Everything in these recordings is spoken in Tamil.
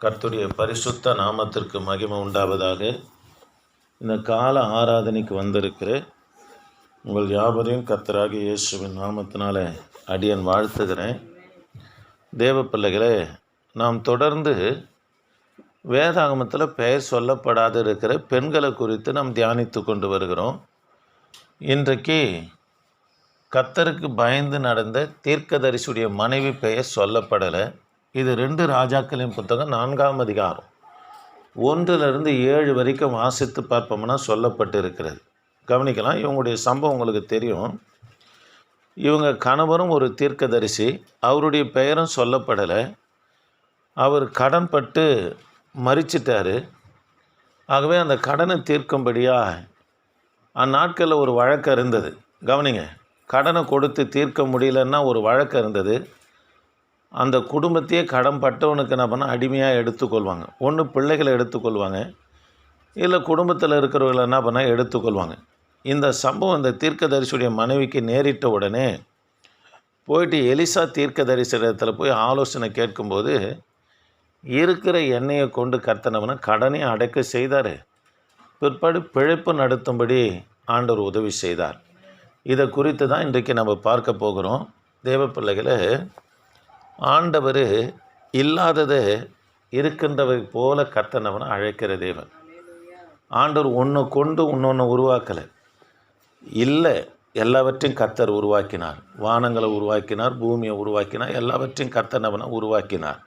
கர்த்தருடைய பரிசுத்த நாமத்திற்கு மகிமை உண்டாவதாக. இந்த கால ஆராதனைக்கு வந்திருக்கிற உங்கள் யாவரையும் கர்த்தராகிய இயேசுவின் நாமத்தினால அடியன் வாழ்த்துகிறேன். தேவ பிள்ளைகளே, நாம் தொடர்ந்து வேதாகமத்தில் பெயர் சொல்லப்படாது இருக்கிற பெண்களை குறித்து நாம் தியானித்து கொண்டு வருகிறோம். இன்றைக்கு கர்த்தருக்கு பயந்து நடந்த தீர்க்கதரிசியுடைய மனைவி பெயர் சொல்லப்படலை. இது 2 ராஜாக்களின் புத்தகம் 4ஆம் அதிகாரம் 1-7 வரைக்கும் வாசித்து பார்ப்போம்னா சொல்லப்பட்டு இருக்கிறது. கவனிக்கலாம். இவங்களுடைய சம்பவம் உங்களுக்கு தெரியும். இவங்க கணவரும் ஒரு தீர்க்கதரிசி, அவருடைய பெயரும் சொல்லப்படலை. அவர் கடன் பட்டு மரிச்சிட்டார். ஆகவே அந்த கடனை தீர்க்கும்படியாக அந்நாட்களில் ஒரு வழக்கு இருந்தது. கவனிங்க, கடனை கொடுத்து தீர்க்க முடியலன்னா ஒரு வழக்கு இருந்தது. அந்த குடும்பத்தையே கடன் பட்டவனுக்கு என்ன பண்ணால் அடிமையாக எடுத்துக்கொள்வாங்க. ஒன்று பிள்ளைகளை எடுத்துக்கொள்வாங்க, இல்லை குடும்பத்தில் இருக்கிறவங்களை என்ன பண்ணால் எடுத்துக்கொள்வாங்க. இந்த சம்பவம் இந்த தீர்க்கதரிசியுடைய மனைவிக்கு நேரிட்ட உடனே போயிட்டு எலிசா தீர்க்கதரிசி இடத்துல போய் ஆலோசனை கேட்கும்போது இருக்கிற எண்ணெயை கொண்டு கர்த்தனவனை கடனை அடைக்க செய்தார். பிற்பாடு பிழைப்பு நடத்தும்படி ஆண்டவர் உதவி செய்தார். இதை குறித்து தான் இன்றைக்கு நம்ம பார்க்க போகிறோம். தேவ பிள்ளைகளை, ஆண்டவர் இல்லாததை இருக்கின்றவை போல கர்த்தனவனை அழைக்கிற தேவன். ஆண்டவர் ஒன்று கொண்டு இன்னொன்று உருவாக்கலை. இல்லை, எல்லாவற்றையும் கர்த்தர் உருவாக்கினார். வானங்களை உருவாக்கினார், பூமியை உருவாக்கினார், எல்லாவற்றையும் கர்த்தனவனை உருவாக்கினார்.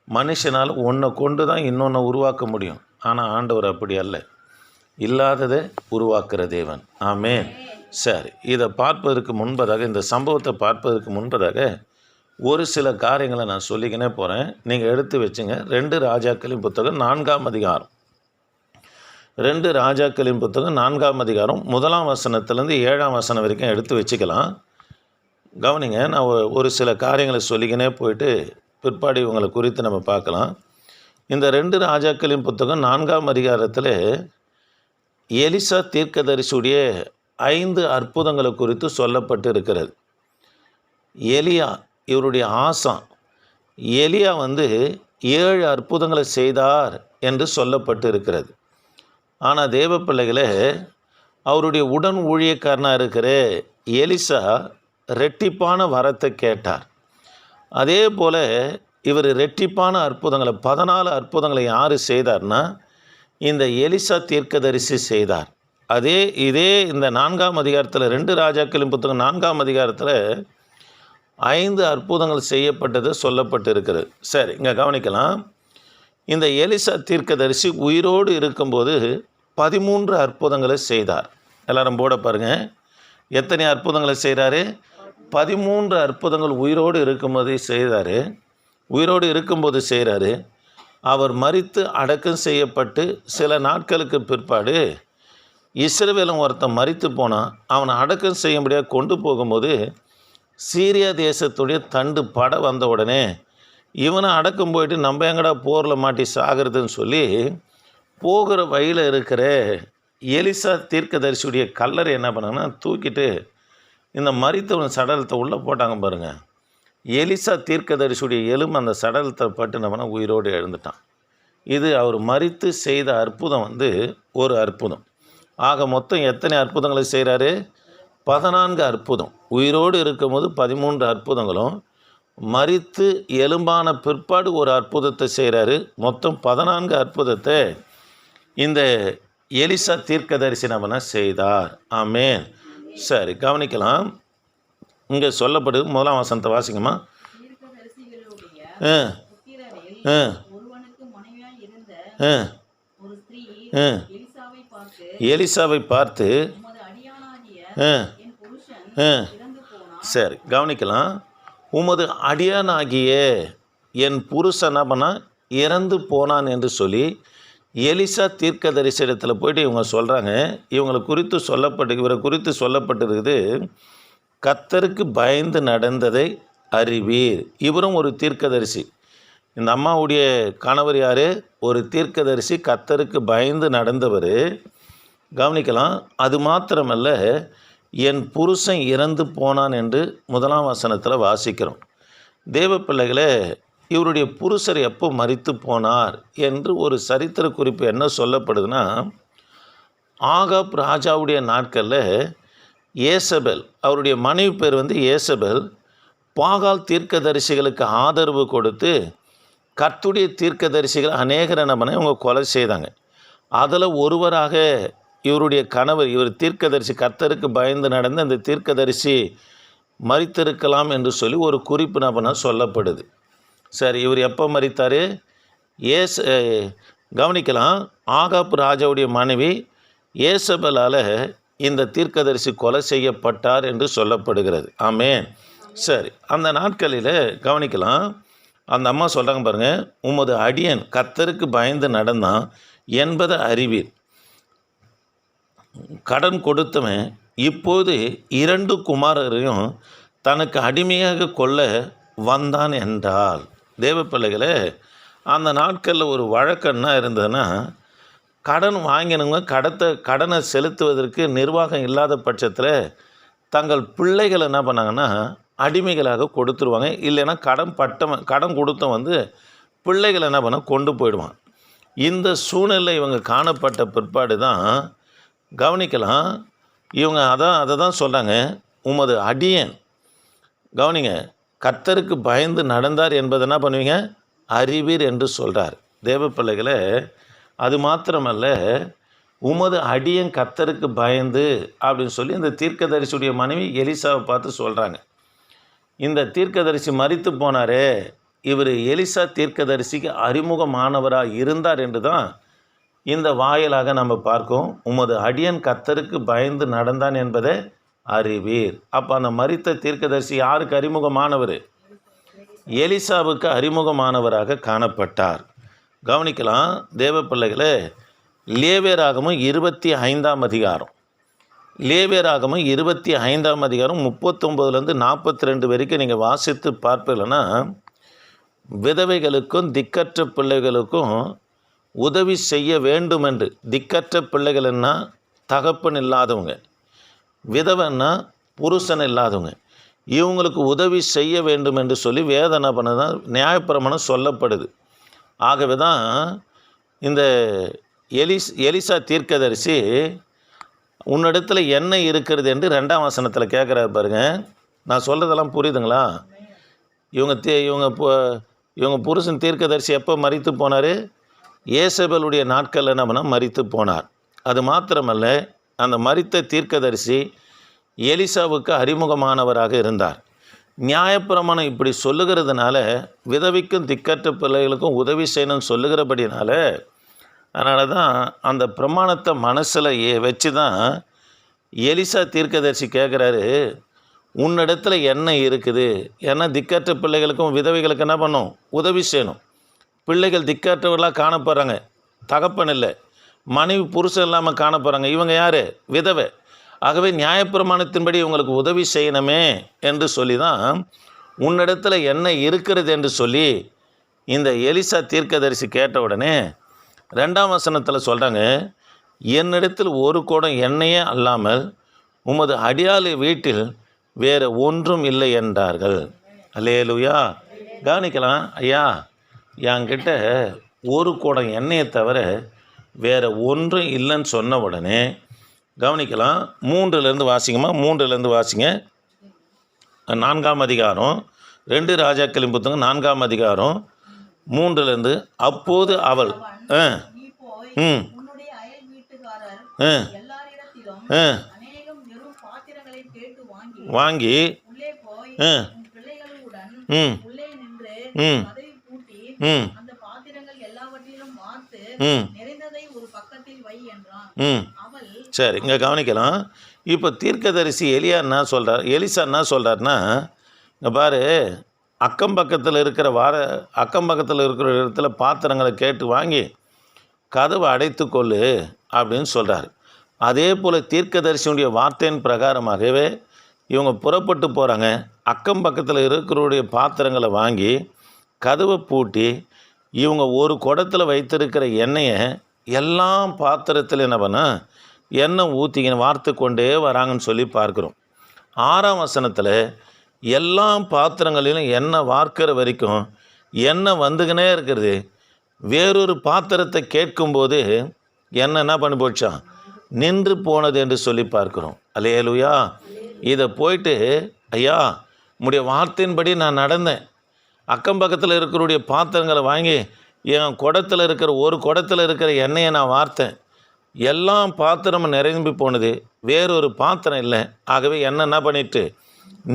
மனுஷனால் ஒன்றை கொண்டு தான் இன்னொன்று உருவாக்க முடியும். ஆனால் ஆண்டவர் அப்படி அல்ல, இல்லாததை உருவாக்குற தேவன். ஆமென். சரி, இதை பார்ப்பதற்கு முன்பதாக, இந்த சம்பவத்தை பார்ப்பதற்கு முன்பதாக ஒரு சில காரியங்களை நான் சொல்லிக்கினே போகிறேன். நீங்கள் எடுத்து வச்சுங்க. 2 ராஜாக்களின் புத்தகம் 4ஆம் அதிகாரம் 2 ராஜாக்களின் புத்தகம் 4ஆம் அதிகாரம் 1ஆம் வசனத்துலேருந்து 7ஆம் வசனம் வரைக்கும் எடுத்து வச்சுக்கலாம். கவனிங்க, நான் ஒரு சில காரியங்களை சொல்லிக்கினே போயிட்டு பிற்பாடு இவங்களை குறித்து நம்ம பார்க்கலாம். இந்த 2 ராஜாக்களின் புத்தகம் 4ஆம் அதிகாரத்தில் எலிசா தீர்க்கதரிசியுடைய 5 அற்புதங்களை குறித்து சொல்லப்பட்டு இருக்கிறது. எலியா இவருடைய ஆசான். எலியா 7 அற்புதங்களை செய்தார் என்று சொல்லப்பட்டு இருக்கிறது. ஆனால் தேவ பிள்ளைகளே, அவருடைய உடன் ஊழியக்காரனாக இருக்கிற எலிசா ரெட்டிப்பான வரத்தை கேட்டார். அதே போல் இவர் ரெட்டிப்பான அற்புதங்களை 14 அற்புதங்களை யார் செய்தார்னா இந்த எலிசா தீர்க்கதரிசி செய்தார். இதே இந்த 4ஆம் அதிகாரத்தில் 2 ராஜாக்களின் புத்தகம் 4ஆம் அதிகாரத்தில் 5 அற்புதங்கள் செய்யப்பட்டது சொல்லப்பட்டு இருக்கிறது. சரி, இங்கே கவனிக்கலாம். இந்த எலிசா தீர்க்கதரிசி உயிரோடு இருக்கும்போது 13 அற்புதங்களை செய்தார். எல்லாரும் போட பாருங்கள், எத்தனை அற்புதங்களை செய்கிறாரு? 13 அற்புதங்கள் உயிரோடு இருக்கும்போது செய்தார். உயிரோடு இருக்கும்போது செய்கிறாரு. அவர் மரித்து அடக்கம் செய்யப்பட்டு சில நாட்களுக்கு பிற்பாடு இஸ்ரவேலும் ஒருத்தன் மரித்து போனான். அவனை அடக்கம் செய்யும்படியாக கொண்டு போகும்போது சீரியா தேசத்துடைய தண்டு படை வந்த உடனே இவனை அடக்கம் போயிட்டு நம்ம எங்கடா போரில் மாட்டி சாகிறதுன்னு சொல்லி போகிற வழியில் இருக்கிற எலிசா தீர்க்கதரிசியுடைய கல்லறை என்ன பண்ணாங்கன்னா தூக்கிட்டு இந்த மரித்தவன் சடலத்தை உள்ளே போட்டாங்க பாருங்கள். எலிசா தீர்க்கதரிசியுடைய எலும்பு அந்த சடலத்தை பட்டு நம்ம உயிரோடு எழுந்துட்டான். இது அவர் மரித்து செய்த அற்புதம் ஒரு அற்புதம். ஆக மொத்தம் எத்தனை அற்புதங்களை செய்கிறாரு? 14 அற்புதம். உயிரோடு இருக்கும்போது 13 அற்புதங்களும், மரித்து எலும்பான பிற்பாடு ஒரு அற்புதத்தை செய்கிறாரு. மொத்தம் 14 அற்புதத்தை இந்த எலிசா தீர்க்கதரிசி நம்மனா செய்தார். ஆமென். சரி, கவனிக்கலாம். இங்கே சொல்லப்படுது 1ஆம் வசனத்தை வாசிங்கம்மா. எலிசாவை பார்த்து சரி, கவனிக்கலாம். உமது அடியானாகிய என் புருஷன் இறந்து போனான் என்று சொல்லி எலிசா தீர்க்கதரிசி இடத்துல போயிட்டு இவங்க சொல்கிறாங்க. இவரை குறித்து சொல்லப்பட்டிருக்குது, கர்த்தருக்கு பயந்து நடந்ததை அறிவீர். இவரும் ஒரு தீர்க்கதரிசி. இந்த அம்மாவுடைய கணவர் யார்? ஒரு தீர்க்கதரிசி, கர்த்தருக்கு பயந்து நடந்தவர். கவனிக்கலாம். அது மாத்திரமல்ல, என் புருஷன் இறந்து போனான் என்று 1ஆம் வசனத்தில் வாசிக்கிறோம். தேவ பிள்ளைகளே, இவருடைய புருஷர் எப்போ மரித்து போனார் என்று ஒரு சரித்திர குறிப்பு என்ன சொல்லப்படுதுன்னா, ஆகாப் ராஜாவுடைய நாட்களில் ஏசபெல், அவருடைய மனைவி பேர் ஏசபெல், பாகால் தீர்க்கதரிசிகளுக்கு ஆதரவு கொடுத்து கர்த்தருடைய தீர்க்கதரிசிகள் அநேகரை இவங்க கொலை செய்தாங்க. அதில் ஒருவராக இவருடைய கணவர், இவர் தீர்க்கதரிசி, கர்த்தருக்கு பயந்து நடந்த அந்த தீர்க்கதரிசி மரித்திருக்கலாம் என்று சொல்லி ஒரு குறிப்பு சொல்லப்படுது. சரி, இவர் எப்போ மரித்தார்? கவனிக்கலாம். ஆகாப் ராஜாவுடைய மனைவி ஏசபெலால் இந்த தீர்க்கதரிசி கொலை செய்யப்பட்டார் என்று சொல்லப்படுகிறது. ஆமென். சரி, அந்த நாட்களில் கவனிக்கலாம். அந்த அம்மா சொல்கிறாங்க பாருங்கள், உமது அடியன் கர்த்தருக்கு பயந்து நடந்தான் என்பதை அறிவீர். கடன் கொடுத்தவன் இப்போது 2 குமாரரையும் தனக்கு அடிமையாக கொள்ள வந்தான் என்றால். தேவ பிள்ளைகளே, அந்த நாட்களில் ஒரு வழக்கம்னா இருந்ததுன்னா, கடன் வாங்கினவங்க கடனை செலுத்துவதற்கு நிர்வாகம் இல்லாத பட்சத்தில் தங்கள் பிள்ளைகள் என்ன பண்ணாங்கன்னா அடிமைகளாக கொடுத்துருவாங்க. இல்லைன்னா கடன் கொடுத்தவன் பிள்ளைகள் என்ன பண்ண கொண்டு போயிடுவான். இந்த சூழ்நிலை இவங்க காணப்பட்ட பிற்பாடு தான் கவனிக்கலாம். இவங்க அதை தான் சொல்கிறாங்க, உமது அடியன், கவனிங்க, கர்த்தருக்கு பயந்து நடந்தார் என்பதை என்ன பண்ணுவீங்க? அறிவீர் என்று சொல்கிறார். தேவ பிள்ளைகளை, அது மாத்திரமல்ல, உமது அடியன் கர்த்தருக்கு பயந்து அப்படின்னு சொல்லி இந்த தீர்க்கதரிசியுடைய மனைவி எலிசாவை பார்த்து சொல்கிறாங்க. இந்த தீர்க்கதரிசி மரித்து போனாரே, இவர் எலிசா தீர்க்கதரிசிக்கு அறிமுகமானவராக இருந்தார் என்று தான் இந்த வாயிலாக நம்ம பார்க்கோம். உமது அடியன் கர்த்தருக்கு பயந்து நடந்தான் என்பதை அறிவீர். அப்போ அந்த மரித்த தீர்க்கதரிசி யாருக்கு அறிமுகமானவர்? எலிசாவுக்கு அறிமுகமானவராக காணப்பட்டார். கவனிக்கலாம் தேவ பிள்ளைகளே, லேவியராகமம் 25ஆம் அதிகாரம், லேவியராகமம் 25ஆம் அதிகாரம் 39லேருந்து 42 வரைக்கும் நீங்கள் வாசித்து பார்ப்பீங்கன்னா, விதவைகளுக்கும் திக்கற்ற பிள்ளைகளுக்கும் உதவி செய்ய வேண்டும் என்று, திக்கற்ற பிள்ளைகள்னா தகப்பன் இல்லாதவங்க, விதவைன்னா புருஷன் இல்லாதவங்க, இவங்களுக்கு உதவி செய்ய வேண்டும் என்று சொல்லி வேதனை பண்ணதான் நியாயப்பிரமாணம் சொல்லப்படுது. ஆகவே தான் இந்த எலிசா தீர்க்கதரிசி உன்னிடத்தில் என்ன இருக்கிறது என்று 2ஆம் வசனத்தில் கேட்குறாரு பாருங்க. நான் சொல்கிறதெல்லாம் புரியுதுங்களா? இவங்க புருஷன் தீர்க்கதரிசி எப்போ மரித்து போனார்? ஏசபெலுடைய நாட்களில் என்ன பண்ணால் மரித்து போனார். அது மாத்திரமல்ல, அந்த மரித்த தீர்க்கதரிசி எலிசாவுக்கு அறிமுகமானவராக இருந்தார். நியாயப்பிரமாணம் இப்படி சொல்லுகிறதுனால விதவிக்கும் திக்கற்ற பிள்ளைகளுக்கும் உதவி செய்யணும்னு சொல்லுகிறபடினால, அதனால தான் அந்த பிரமாணத்தை மனசில் வச்சு தான் எலிசா தீர்க்கதரிசி கேட்குறாரு, உன்னிடத்தில் என்ன இருக்குது? ஏன்னா திக்கற்ற பிள்ளைகளுக்கும் விதவைகளுக்கு என்ன பண்ணும்? உதவி செய்யணும். பிள்ளைகள் திக்கற்றவர்களாக காணப்படுறாங்க, தகப்பன் இல்லை, மனைவி புருஷன் இல்லாமல் காணப்படுறாங்க. இவங்க யார்? விதவை. ஆகவே நியாயப்பிரமாணத்தின்படி இவங்களுக்கு உதவி செய்யணுமே என்று சொல்லி தான் உன்னிடத்தில் என்ன இருக்கிறது என்று சொல்லி இந்த எலிசா தீர்க்கதரிசி கேட்ட உடனே 2ஆம் வசனத்தில் சொல்கிறாங்க, என்னிடத்தில் ஒரு குடம் எண்ணெயே அல்லாமல் உமது அடியாளி வீட்டில் வேறு ஒன்றும் இல்லை என்றார்கள். அல்லேலூயா. கவனிக்கலாம் ஐயா, என்கிட்ட ஒரு குடம் எண்ணெயை தவிர வேறு ஒன்றும் இல்லைன்னு சொன்ன உடனே கவனிக்கலாம். 3லேருந்து வாசிங்கம்மா, 3லேருந்து வாசிங்க. 4ஆம் அதிகாரம் 2 ராஜாக்களின் புத்தகம் 4ஆம் அதிகாரம் 3லேருந்து. அப்போது அவள் வாங்கி சரி, இங்கே கவனிக்கலாம். இப்போ தீர்க்கதரிசி எலிசா என்ன சொல்கிறாருன்னா, இங்கே பாரு, அக்கம் பக்கத்தில் இருக்கிற இடத்துல பாத்திரங்களை கேட்டு வாங்கி கதவை அடைத்து கொள்ளு அப்படின்னு சொல்கிறார். அதே போல் தீர்க்கதரிசியுடைய வார்த்தையின் பிரகாரமாகவே இவங்க புறப்பட்டு போகிறாங்க. அக்கம் பக்கத்தில் இருக்கிறவருடைய பாத்திரங்களை வாங்கி கதவை பூட்டி இவங்க ஒரு குடத்தில் வைத்திருக்கிற எண்ணெயை எல்லா பாத்திரத்தில் என்ன பண்ணால் எண்ணெய் ஊற்றிக்கின்னு வார்த்து கொண்டே வராங்கன்னு சொல்லி பார்க்குறோம். 6ஆம் வசனத்தில் எல்லா பாத்திரங்களிலும் எண்ணெய் வார்க்கிற வரைக்கும் எண்ணெய் வந்துக்கினே இருக்கிறது. வேறொரு பாத்திரத்தை கேட்கும்போது எண்ணெய் என்ன பண்ணி போச்சான்? நின்று போனது என்று சொல்லி பார்க்கிறோம். அல்லேலூயா. இதை போயிட்டு, ஐயா உம்முடைய வார்த்தையின்படி நான் நடந்தேன், அக்கம் பக்கத்தில் இருக்கிறவுடைய பாத்திரங்களை வாங்கி என் குடத்தில் இருக்கிற ஒரு குடத்தில் இருக்கிற எண்ணெயை நான் வார்த்தேன், எல்லாம் பாத்திரமும் நிரம்பி போனது, வேறொரு பாத்திரம் இல்லை, ஆகவே என்ன பண்ணிட்டு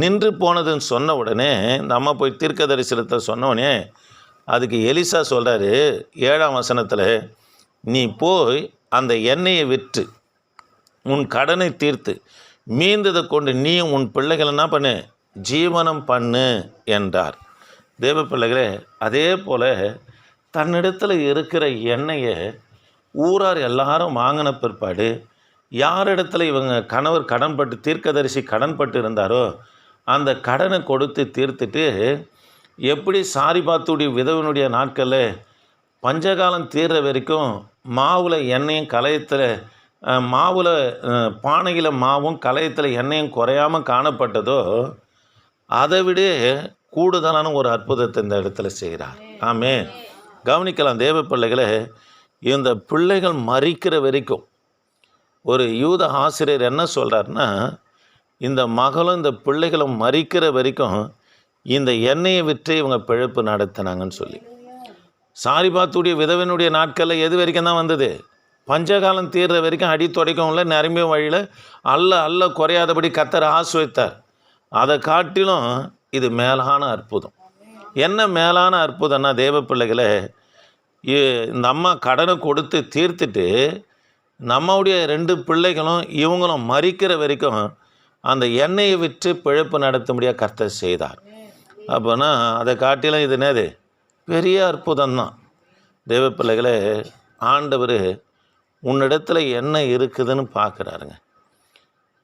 நின்று போனதுன்னு சொன்ன உடனே இந்த அம்மா போய் தீர்க்க தரிசனத்தை சொன்னோடனே அதுக்கு எலிசா சொல்கிறாரு 7ஆம் வசனத்தில், நீ போய் அந்த எண்ணெயை விற்று உன் கடனை தீர்த்து மீந்ததை கொண்டு நீயும் உன் பிள்ளைகள் என்ன பண்ணு, ஜீவனம் பண்ணு என்றார். தேவ பிள்ளைகளே, அதே போல் தன்னிடத்தில் இருக்கிற எண்ணெயை ஊரார் எல்லாரும் வாங்கின பிற்பாடு யாரிடத்துல இவங்க கணவர் கடன்பட்டு தீர்க்கதரிசி கடன்பட்டு இருந்தாரோ அந்த கடனை கொடுத்து தீர்த்துட்டு, எப்படி சாரிபாத்துடைய விதவனுடைய நாட்களில் பஞ்சகாலம் தீர்ற வரைக்கும் மாவில் எண்ணெயும் கலையத்தில் மாவில் பானையில் மாவும் கலையத்தில் எண்ணெயும் குறையாமல் காணப்பட்டதோ அதை விட கூடுதலான ஒரு அற்புதத்தை இந்த இடத்துல செய்கிறார். ஆமே, கவனிக்கலாம் தேவ பிள்ளைகளை. இந்த பிள்ளைகள் மரிக்கிற வரைக்கும் ஒரு யூத ஆசிரியர் என்ன சொல்கிறாருன்னா, இந்த மகளும் இந்த பிள்ளைகளும் மரிக்கிற வரைக்கும் இந்த எண்ணெயை விற்று இவங்க பிழைப்பு நடத்தினாங்கன்னு சொல்லி. சாரிபாத்துடைய விதவனுடைய நாட்களில் எது வரைக்கும் தான் வந்தது? பஞ்சகாலம் தீர்ற வரைக்கும் அடி துடைக்கவும்ல நிரம்பிய வழியில் அல்ல குறையாதபடி கர்த்தர் ஆசீர்வதித்தார். அதை காட்டிலும் இது மேலான அற்புதம். என்ன மேலான அற்புதம்னா தேவ பிள்ளைகளை, இந்த அம்மா கடனை கொடுத்து தீர்த்துட்டு நம்முடைய 2 பிள்ளைகளும் இவங்களும் மரிக்கிற வரைக்கும் அந்த எண்ணெயை விற்று பிழைப்பு நடத்தும்படியாக கர்த்தர் செய்தார். அப்போனா அதை காட்டிலும் இது என்னது? பெரிய அற்புதம்தான். தேவ பிள்ளைகளே, ஆண்டவர் உன்னிடத்தில் என்ன இருக்குதுன்னு பார்க்குறாருங்க.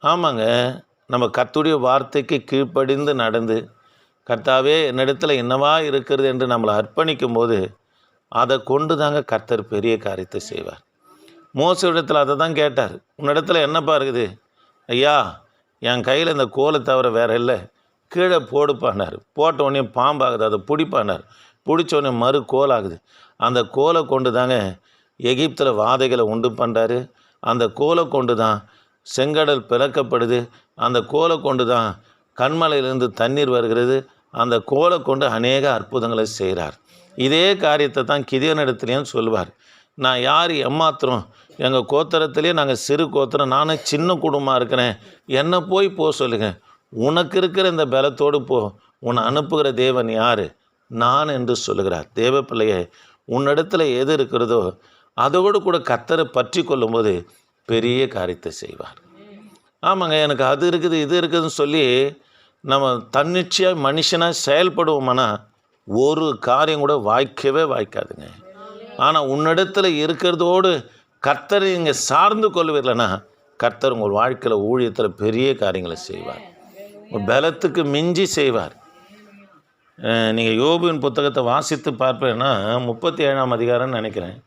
ஆமாங்க, நம்ம கர்த்தருடைய வார்த்தைக்கு கீழ்ப்படிந்து நடந்து கர்த்தாவே என்னிடத்தில் என்னவா இருக்கிறது என்று நம்மளை அர்ப்பணிக்கும் போது அதை கொண்டு தாங்க கர்த்தர் பெரிய காரியத்தை செய்வார். மோசேயிடத்தில் அதை தான் கேட்டார், உன்னிடத்தில் என்னப்பா இருக்குது? ஐயா, என் கையில் இந்த கோலை தவிர வேறு இல்லை, கீழே போடுப்பானார். போட்ட உடனே பாம்பாகுது, அதை பிடிப்பானார். பிடிச்ச உடனே மறு கோல் ஆகுது. அந்த கோலை கொண்டு தாங்க எகிப்தில் வாதைகளை உண்டு பண்ணுறாரு. அந்த கோலை கொண்டு தான் செங்கடல் பிளக்கப்படுது. அந்த கோலை கொண்டு தான் கண்மலையிலிருந்து தண்ணீர் வருகிறது. அந்த கோலை கொண்டு அநேக அற்புதங்களை செய்கிறார். இதே காரியத்தை தான் கிதியோனிடத்துலேயும் சொல்லுவார். நான் யார் எம்மாத்திரம், எங்கள் கோத்திரத்திலே நாங்கள் சிறு கோத்திரம், நானும் சின்ன குடும்பமாக இருக்கிறேன், என்னை போய் சொல்லுங்க, உனக்கு இருக்கிற இந்த பலத்தோடு போ, உன்னை அனுப்புகிற தேவன் யார்? நான் என்று சொல்லுகிறார். தேவ பிள்ளையே, உன்னிடத்தில் எது இருக்கிறதோ அதோடு கூட கர்த்தரை பற்றி கொள்ளும்போது பெரிய காரியத்தை செய்வார். ஆமாங்க, எனக்கு அது இருக்குது இது இருக்குதுன்னு சொல்லி நம்ம தன்னிச்சையாக மனுஷனாக செயல்படுவோம்னா ஒரு காரியம் கூட வாய்க்கவே வாய்க்காதுங்க. ஆனால் உன்னிடத்தில் இருக்கிறதோடு கர்த்தரை இங்கே சார்ந்து கொள்வீர்கள்னா கர்த்தர் உங்கள் வாழ்க்கையில் ஊழியத்தில் பெரிய காரியங்களை செய்வார். பலத்துக்கு மிஞ்சி செய்வார். நீங்கள் யோபுவின் புத்தகத்தை வாசித்து பார்ப்பேன்னா 37ஆம் அதிகாரம்னு நினைக்கிறேன்,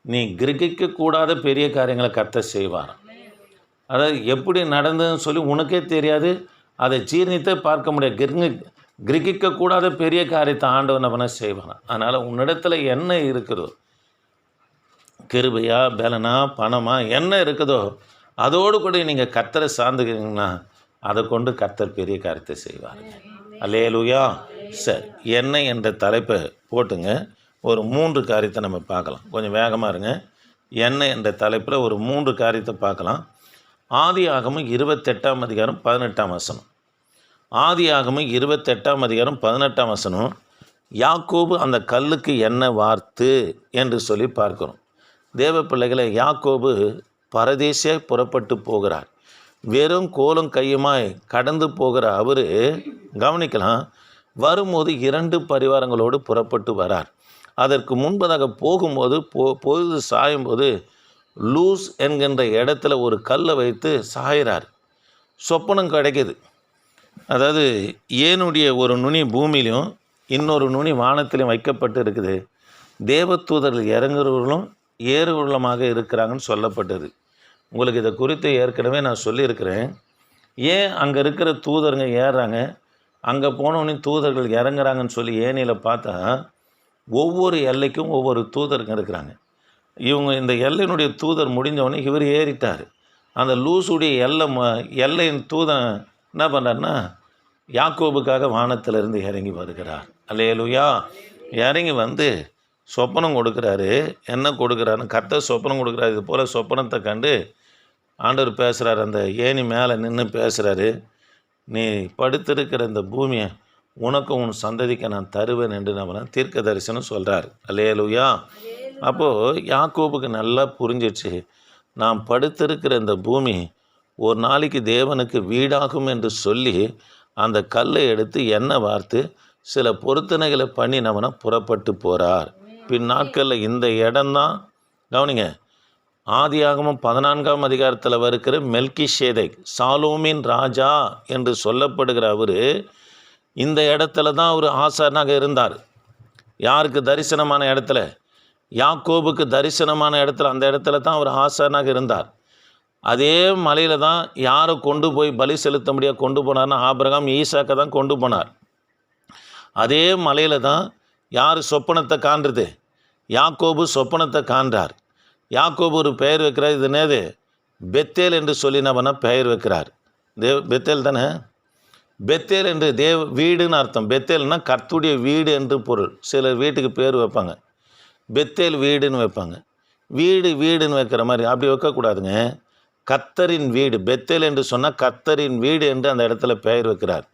நீ கிரகிக்கக்கூடாத பெரிய காரியங்களை கர்த்தர் செய்வார். அதாவது எப்படி நடந்ததுன்னு சொல்லி உனக்கே தெரியாது, அதை ஜீர்ணித்தே பார்க்க முடியாது. கிரகிக்கக்கூடாத பெரிய காரியத்தை ஆண்டவன் அவனை செய்வான். அதனால் உன்னிடத்தில் என்ன இருக்கிறதோ, கிருபையா பலனா பணமா என்ன இருக்குதோ அதோடு கூட நீங்கள் கர்த்தரை சார்ந்துக்கிறீங்கன்னா அதை கொண்டு கர்த்தர் பெரிய காரியத்தை செய்வார். அல்லேலூயா. சரி, என்ன என்ற தலைப்பை போட்டுங்க. ஒரு 3 காரியத்தை நம்ம பார்க்கலாம். கொஞ்சம் வேகமாக இருங்க. என்ன என்ற தலைப்பில் ஒரு 3 காரியத்தை பார்க்கலாம். ஆதியாகமம் 28ஆம் அதிகாரம் 18ஆம் வசனம். ஆதியாகமம் 28ஆம் அதிகாரம் 18ஆம் வசனம். யாக்கோபு அந்த கல்லுக்கு எண்ணெய் வார்த்து என்று சொல்லி பார்க்கிறோம். தேவ பிள்ளைகளை, யாக்கோபு பரதேசியாய் புறப்பட்டு போகிறார். வெறும் கோலும் கையுமாய் கடந்து போகிற அவர் கவனிக்கலாம், வரும்போது 2 பரிவாரங்களோடு புறப்பட்டு வரார். அதற்கு முன்பதாக போகும்போது பொழுது சாயும்போது லூஸ் என்கின்ற இடத்துல ஒரு கல்லை வைத்து சாயிறார். சொப்பனம் கிடைக்கிது. அதாவது ஏனுடைய ஒரு நுனி பூமியிலையும் இன்னொரு நுனி வானத்திலையும் வைக்கப்பட்டு இருக்குது. தேவதூதர்கள் இறங்குறவர்களும் ஏறுவர்களுமாக இருக்கிறாங்கன்னு சொல்லப்பட்டது. உங்களுக்கு இதை குறித்து ஏற்கனவே நான் சொல்லியிருக்கிறேன். ஏன் அங்கே இருக்கிற தூதருங்க ஏறுறாங்க, அங்கே போனவொடனே தூதர்கள் இறங்குறாங்கன்னு சொல்லி ஏனியில் பார்த்தா ஒவ்வொரு எல்லைக்கும் ஒவ்வொரு தூதருங்க இருக்கிறாங்க. இவங்க இந்த எல்லையினுடைய தூதர் முடிஞ்சவொடனே இவர் ஏறிட்டார். அந்த லூசுடைய எல்லையின் தூதன் என்ன பண்ணுறாருன்னா யாக்கோபுக்காக வானத்திலிருந்து இறங்கி வருகிறார். அல்லேலூயா. இறங்கி வந்து சொப்பனம் கொடுக்குறாரு. என்ன கொடுக்குறாருன்னு கர்த்தர் சொப்பனம் கொடுக்குறாரு. இது போல் சொப்பனத்தை கண்டு ஆண்டவர் பேசுகிறார். அந்த ஏணி மேலே நின்று பேசுகிறாரு. நீ படுத்திருக்கிற இந்த பூமியை உனக்கும் உன் சந்ததிக்கு நான் தருவேன் என்று நம்ம தீர்க்க தரிசனம் சொல்கிறார். அல்லேலூயா. அப்போது யாக்கோபுக்கு நல்லா புரிஞ்சிடுச்சு, நான் படுத்திருக்கிற இந்த பூமி ஒரு நாளைக்கு தேவனுக்கு வீடாகும் என்று சொல்லி அந்த கல்லை எடுத்து எண்ணெய் வார்த்து சில பொருத்தனைகளை பண்ணி நம்மனை புறப்பட்டு போகிறார். பின் நாட்களில் இந்த இடம்தான் கவனிங்க, ஆதியாகமம் 14ஆம் அதிகாரத்தில் வருகிற மெல்கிஷேதேக், சாலோமின் ராஜா என்று சொல்லப்படுகிற அவர் இந்த இடத்துல தான் அவர் ஆசாரனாக இருந்தார். யாருக்கு தரிசனமான இடத்துல? யாக்கோபுக்கு தரிசனமான இடத்துல, அந்த இடத்துல தான் அவர் ஆசாரனாக இருந்தார். அதே மலையில் தான் யாரை கொண்டு போய் பலி செலுத்த முடியாது கொண்டு போனார்னா ஆபிரகாம் ஈசாக்கை தான் கொண்டு போனார். அதே மலையில் தான் யார் சொப்பனத்தை காண்றது? யாக்கோபு சொப்பனத்தை காண்றார். யாக்கோபு ஒரு பெயர் வைக்கிறார். இது நேது பெத்தேல் என்று சொல்லி நம்ம பெயர் வைக்கிறார். பெத்தேல் தானே? பெத்தேல் என்று வீடுன்னு அர்த்தம். பெத்தேல்னா கர்த்தருடைய வீடு என்று பொருள். சிலர் வீட்டுக்கு பேர் வைப்பாங்க, பெத்தேல் வீடுன்னு வைப்பாங்க. வீடுன்னு வைக்கிற மாதிரி அப்படி வைக்கக்கூடாதுங்க. கர்த்தரின் வீடு, பெத்தேல் என்று சொன்னால் கர்த்தரின் வீடு என்று அந்த இடத்துல பெயர் வைக்கிறார்.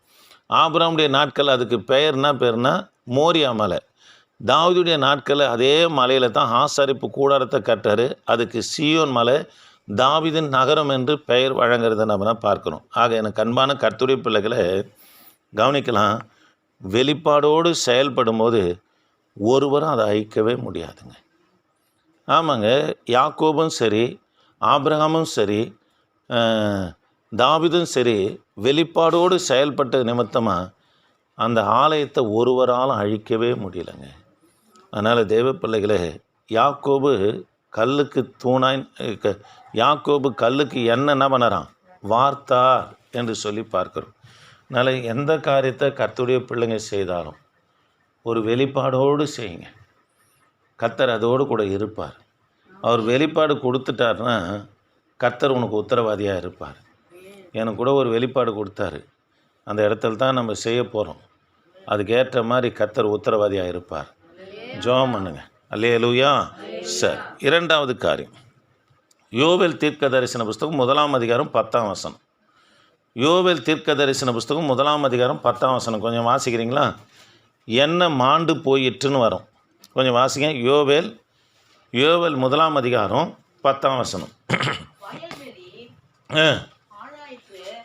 ஆபிரகாமுடைய நாட்கள் அதுக்கு பெயர்னா மோரியா மலை. தாவீதுடைய நாட்களில் அதே மலையில் தான் ஆசாரிப்பு கூடாரத்தை கட்டாரு. அதுக்கு சீயோன் மலை, தாவீதின் நகரம் என்று பெயர் வழங்குறதை நம்ம பார்க்கணும். ஆக எனக்கு அன்பான கர்த்தருடைய பிள்ளைகளை கவனிக்கலாம். வெளிப்பாடோடு செயல்படும் போது ஒருவரும் அதை அழிக்கவே முடியாதுங்க. ஆமாங்க, யாக்கோபும் சரி, ஆபிரகாமும் சரி, தாவீதும் சரி, வெளிப்பாடோடு செயல்பட்ட நிமித்தமாக அந்த ஆலயத்தை ஒருவராலும் அழிக்கவே முடியலைங்க. அதனால் தேவ பிள்ளைகளே, யாக்கோபு கல்லுக்கு தூணாய், யாக்கோபு கல்லுக்கு என்ன பண்ணறான்? வார்த்தார் என்று சொல்லி பார்க்கிறோம். அதனால் எந்த காரியத்தை கர்த்தருடைய பிள்ளைங்க செய்தாலும் ஒரு வெளிப்பாடோடு செய்யுங்க. கர்த்தர் அதோடு கூட இருப்பார். அவர் வெளிப்பாடு கொடுத்துட்டார்னா கர்த்தர் உனக்கு உத்தரவாதியாக இருப்பார். எனக்கு கூட ஒரு வெளிப்பாடு கொடுத்தாரு. அந்த இடத்துல தான் நம்ம செய்ய போகிறோம். அதுக்கேற்ற மாதிரி கர்த்தர் உத்தரவாதியாக இருப்பார். ஜெபம் பண்ணுங்க. அல்லேலூயா. சரி, இரண்டாவது காரியம், யோவேல் தீர்க்க தரிசன புஸ்தகம் 1ஆம் அதிகாரம் 10ஆம் வசனம். யோவேல் தீர்க்க தரிசன புஸ்தகம் 1ஆம் அதிகாரம் 10ஆம் வசனம் கொஞ்சம் வாசிக்கிறீங்களா? என்ன மாண்டு போயிட்டுன்னு வரும். கொஞ்சம் வாசிங்க. யோவேல் 1ஆம் அதிகாரம் 10ஆம் வசனம்.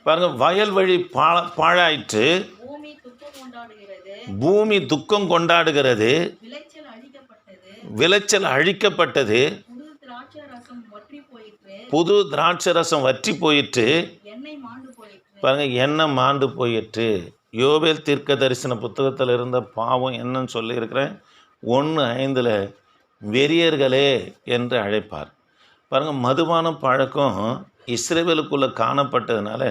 பாருங்க, வயல்வெளி பாழாயிற்று, பூமி துக்கம் கொண்டாடுகிறது, விளைச்சல் அழிக்கப்பட்டது, புது திராட்சரசம் வற்றி போயிற்று. பாருங்க, எண்ணெய் மாண்டு போயிற்று. யோவேல் தீர்க்க தரிசன புத்தகத்தில் இருந்த பாவம் என்னன்னு சொல்லியிருக்கிறேன். 1:5 வெறியர்களே என்று அழைப்பார். பாருங்கள், மதுபான பழக்கம் இஸ்ரவேலுக்குள்ளே காணப்பட்டதுனால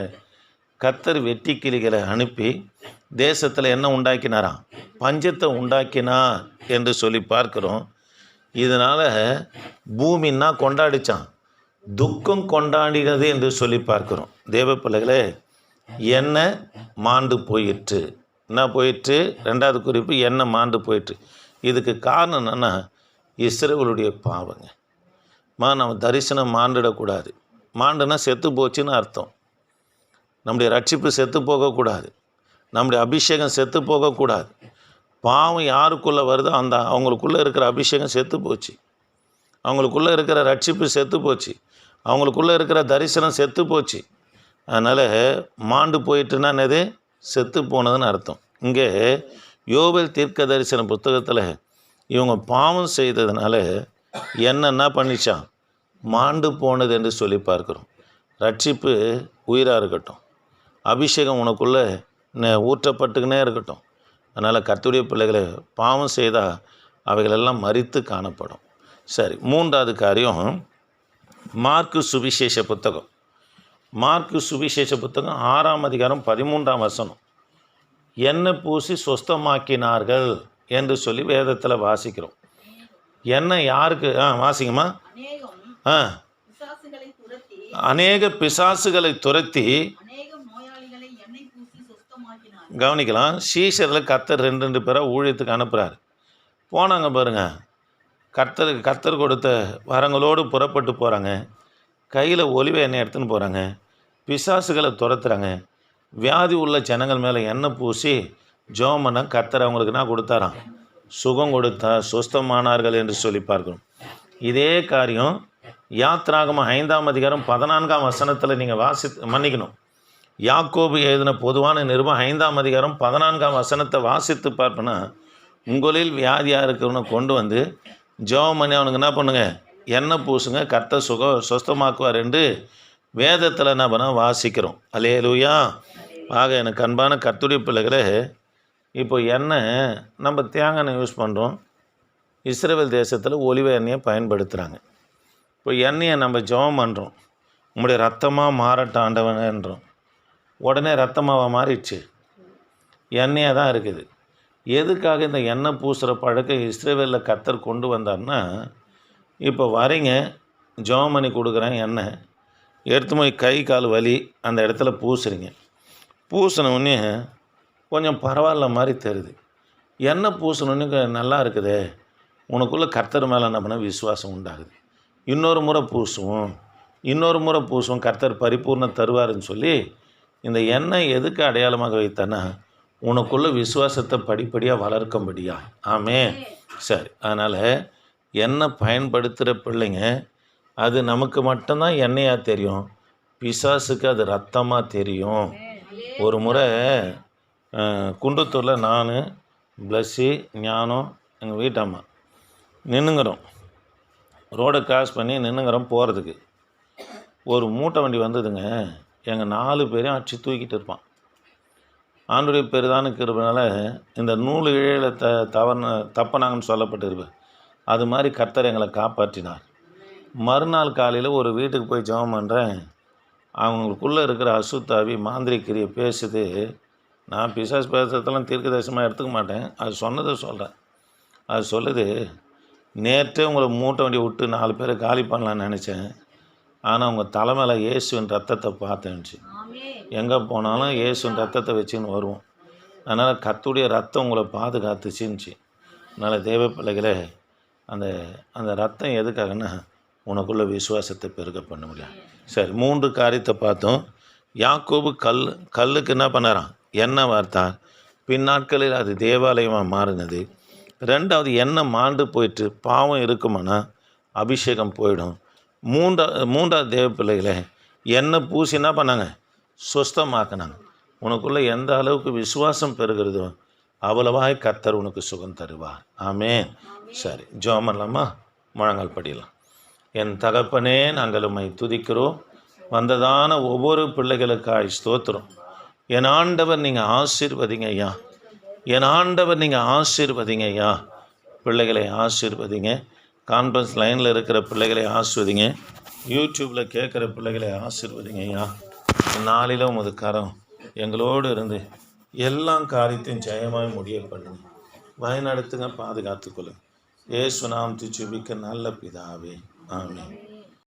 கர்த்தர் வெட்டி கிளிகளை அனுப்பி தேசத்தில் என்ன உண்டாக்கினாராம்? பஞ்சத்தை உண்டாக்கினார் என்று சொல்லி பார்க்குறோம். இதனால் பூமின்னா கொண்டாடிச்சான், துக்கம் கொண்டாடினது என்று சொல்லி பார்க்குறோம். தேவ பிள்ளைகளே, எண்ணெய் மாண்டு போயிற்று. என்ன போயிற்று? 2வது குறிப்பு, எண்ணெய் மாண்டு போயிற்று. இதுக்கு காரணம் என்னென்னா இஸ்ரவேலுடைய பாவங்க. நம்ம தரிசனம் மாண்டிடக்கூடாது. மாண்டுனா செத்து போச்சுன்னு அர்த்தம். நம்முடைய ரட்சிப்பு செத்து போகக்கூடாது. நம்முடைய அபிஷேகம் செத்து போகக்கூடாது. பாவம் யாருக்குள்ளே வருதோ அவங்களுக்குள்ளே இருக்கிற அபிஷேகம் செத்து போச்சு, அவங்களுக்குள்ளே இருக்கிற ரட்சிப்பு செத்து போச்சு, அவங்களுக்குள்ளே இருக்கிற தரிசனம் செத்து போச்சு. அதனால் மாண்டு போயிட்டுன்னா என்னது? செத்து போனதுன்னு அர்த்தம். இங்கே யோவேல் தீர்க்க தரிசன புத்தகத்தில் இவங்க பாவம் செய்ததுனால என்ன பண்ணிச்சான்? மாண்டு போனது என்று சொல்லி பார்க்குறோம். ரட்சிப்பு உயிராக இருக்கட்டும், அபிஷேகம் உனக்குள்ளே ஊற்றப்பட்டுக்கினே இருக்கட்டும். அதனால் கர்த்தருடைய பிள்ளைகளை பாவம் செய்தால் அவைகளெல்லாம் மரித்து காணப்படும். சரி, 3வது காரியம், மார்க்கு சுவிசேஷ புத்தகம். மார்க்கு சுவிசேஷ புத்தகம் 6ஆம் அதிகாரம் 13ஆம் வசனம். எண்ணெய் பூசி சொஸ்தமாக்கினார்கள் என்று சொல்லி வேதத்தில் வாசிக்கிறோம். எண்ணெய் யாருக்கு வாசிங்கம்மா. அநேக பிசாசுகளை துரத்தி கவனிக்கலாம். சீஷரில் கர்த்தர் 2 பேரை ஊழியத்துக்கு அனுப்புகிறார். போனாங்க பாருங்கள். கர்த்தர் கொடுத்த வரங்களோடு புறப்பட்டு போகிறாங்க. கையில் ஒலிவ எண்ணெய் எடுத்துன்னு போகிறாங்க. பிசாசுகளை துரத்துறாங்க. வியாதி உள்ள ஜனங்கள் மேலே எண்ணெய் பூசி ஜெபம் பண்ண கர்த்தர் அவங்களுக்கு என்ன கொடுத்தாராம்? சுகம் கொடுத்தார், சுஸ்தமானார்கள் என்று சொல்லி பார்க்கணும். இதே காரியம் யாத்ராகமம் 5ஆம் அதிகாரம் 14ஆம் வசனத்தில் நீங்கள் மன்னிக்கணும். யாக்கோபு எழுதின பொதுவான நிருபம் 5ஆம் அதிகாரம் 14ஆம் வசனத்தை வாசித்து பார்ப்போன்னா, உங்களில் வியாதியாக இருக்கிறவனை கொண்டு வந்து ஜெபம் பண்ணி அவனுக்கு என்ன பண்ணுங்க? எண்ணெய் பூசுங்க, கர்த்தர் சுஸ்தமாக்குவார் என்று வேதத்தில் என்ன பண்ண வாசிக்கிறோம். அல்லேலூயா. ஆக எனக்கு அன்பான கர்த்தருடைய பிள்ளைகளே, இப்போ எண்ணெய் நம்ம தேங்காய் எண்ணெய் யூஸ் பண்ணுறோம். இஸ்ரவேல் தேசத்தில் ஒலிவ எண்ணெயை பயன்படுத்துகிறாங்க. இப்போ எண்ணெயை நம்ம ஜெபம் பண்ணுறோம், உங்களுடைய ரத்தமாக மாறட்டும் ஆண்டவனன்றோம். உடனே ரத்தமாக மாறிடுச்சு, எண்ணெயாக தான் இருக்குது. எதுக்காக இந்த எண்ணெய் பூசுகிற பழக்கம் இஸ்ரவேலில் கர்த்தர் கொண்டு வந்தார்னா, இப்போ வரீங்க, ஜெபம் பண்ணி கொடுக்குறேன், எண்ணெய் எடுத்து போய் கை கால் வலி அந்த இடத்துல பூசுறீங்க. பூசினோடனே கொஞ்சம் பரவாயில்ல மாதிரி தெரியுது. எண்ணெய் பூசினோடனே நல்லா இருக்குதே, உனக்குள்ளே கர்த்தர் மேலே என்ன பண்ண விசுவாசம் உண்டாகுது. இன்னொரு முறை பூசுவோம், கர்த்தர் பரிபூர்ணம் தருவாருன்னு சொல்லி இந்த எண்ணெய் எதுக்கு அடையாளமாக வைத்தானா, உனக்குள்ள விசுவாசத்தை படிப்படியாக வளர்க்கும்படியா. சரி, அதனால் எண்ணெய் பயன்படுத்துகிற பிள்ளைங்க அது நமக்கு மட்டும்தான் எண்ணெயாக தெரியும், பிசாசுக்கு அது ரத்தமாக தெரியும். ஒரு முறை குண்டத்தூரில் நான் பிளஸ்ஸி ஞானம் எங்கள் வீட்டம்மா நின்றுங்கிறோம், ரோடை கிராஸ் பண்ணி நின்றுங்கிறோம் போகிறதுக்கு. ஒரு மூட்டை வண்டி வந்ததுங்க. எங்கள் 4 பேரையும் அடிச்சு தூக்கிட்டு இருப்பான். ஆண்டுடைய பெரிதான கிருபைனால இந்த நூல் இழையில் தப்பினாங்கன்னு சொல்லப்பட்டிருப்பேன். அது மாதிரி கர்த்தர் எங்களை காப்பாற்றினார். மறுநாள் காலையில் ஒரு வீட்டுக்கு போய் ஜெபம் பண்ணுறேன். அவங்களுக்குள்ளே இருக்கிற அசுத்தாவி மாந்திரிக்கிரியை பேசுது. நான் பிசாசு பேசுறதெல்லாம் தீர்க்கதரிசனமாக எடுத்துக்க மாட்டேன், அது சொன்னதை சொல்கிறேன். அது சொல்லுது, நேற்றே உங்களை மூட்டை வண்டி விட்டு 4 பேரை காலி பண்ணலான்னு நினச்சேன், ஆனால் உங்கள் தலைமையில் இயேசுவின் ரத்தத்தை பார்த்தேன்னுச்சு. எங்கே போனாலும் இயேசுவின் ரத்தத்தை வச்சுன்னு வருவோம். அதனால் கர்த்தருடைய ரத்தம் உங்களை பாதுகாத்துச்சுன்னுச்சு. அதனால் தேவ பிள்ளைகளே, அந்த ரத்தம் எதுக்காகன்னா உனக்குள்ள விசுவாசத்தை பெருக பண்ண முடியும். சரி, 3 காரியத்தை பார்த்தோம். யாக்கோபு கல்லுக்கு என்ன பண்ணாராம்? எண்ணெய் வார்த்தார். பின்னாட்களில் அது தேவாலயமாக மாறினது. 2வது எண்ணெய் மாண்டு போயிட்டு பாவம் இருக்குமானா அபிஷேகம் போயிடும். 3வது தேவ பிள்ளைகளே, எண்ணெய் பூசி என்ன பண்ணாங்க? சுஸ்தமாக்கினாங்க. உனக்குள்ளே எந்த அளவுக்கு விசுவாசம் பெறுகிறதோ அவ்வளவாய் கர்த்தர் உனக்கு சுகம் தருவார். சரி, ஜெபம் பண்ணலாமா? முழங்கால் படியலாம். என் தகப்பனே, நாங்கள் உம்மை துதிக்கிறோம். வந்ததான ஒவ்வொரு பிள்ளைகளுக்காய் ஸ்தோத்திரம். என் ஆண்டவர் நீங்கள் ஆசீர்வதிங்க ஐயா, என் ஆண்டவர் நீங்கள் ஆசீர்வதிங்க ஐயா. பிள்ளைகளை ஆசீர்வதிங்க. கான்ஃபரன்ஸ் லைனில் இருக்கிற பிள்ளைகளை ஆசீர்வதிங்க. யூடியூப்பில் கேட்குற பிள்ளைகளை ஆசீர்வதிங்க ஐயா. நாளிலும் உமது கரம் எங்களோடு இருந்து எல்லா காரியத்தையும் ஜெயமாய் முடிய பண்ணுங்க. வழிநடத்துங்க, பாதுகாத்துக்கொள்ளுங்க. இயேசு நாமத்தில் ஜெபிக்க நல்ல பிதாவே, ஆமென்.